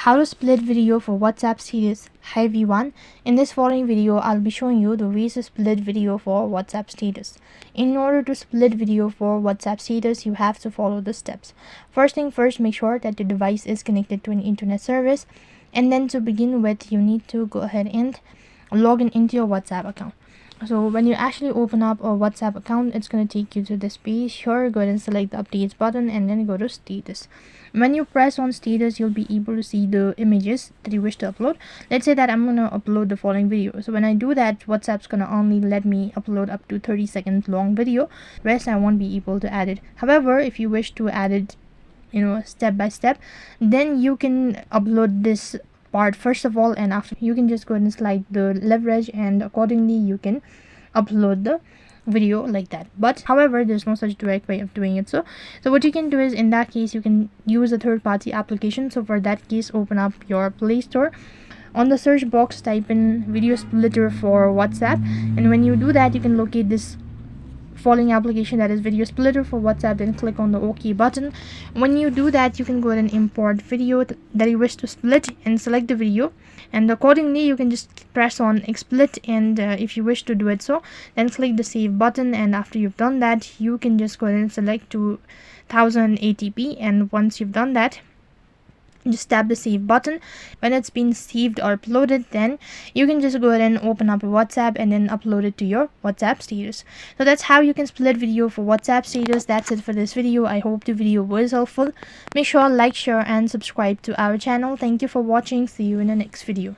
How to split video for WhatsApp status. Hi everyone, in this following video I'll be showing you the ways to split video for WhatsApp status. In order to split video for WhatsApp status, you have to follow the steps. First thing first, make sure that your device is connected to an internet service, and then to begin with you need to go ahead and log in into your WhatsApp account. So when you actually open up a WhatsApp account, it's going to take you to this page. Here, go ahead and select the updates button and then go to status. When you press on status, you'll be able to see the images that you wish to upload. Let's say that I'm going to upload the following video. So when I do that, WhatsApp's going to only let me upload up to 30-second long video. Rest I won't be able to add it. However, if you wish to add it step by step, then you can upload this part first of all, and after you can just go ahead and slide the leverage, and accordingly you can upload the video like that. But however, there's no such direct way of doing it. So what you can do is, in that case, you can use a third-party application. So for that case, open up your Play Store. On the search box, type in video splitter for WhatsApp, and when you do that, you can locate this following application, that is video splitter for WhatsApp. Then click on the OK button. When you do that, you can go ahead and import video that you wish to split and select the video, and accordingly you can just press on XSplit, and if you wish to do it so, then click the save button, and after you've done that, you can just go ahead and select to 1080p, and once you've done that, just tap the save button. When it's been saved or uploaded, then you can just go ahead and open up your WhatsApp and then upload it to your WhatsApp status. So that's how you can split video for WhatsApp status. That's it for this video. I hope the video was helpful. Make sure like, share and subscribe to our channel. Thank you for watching. See you in the next video.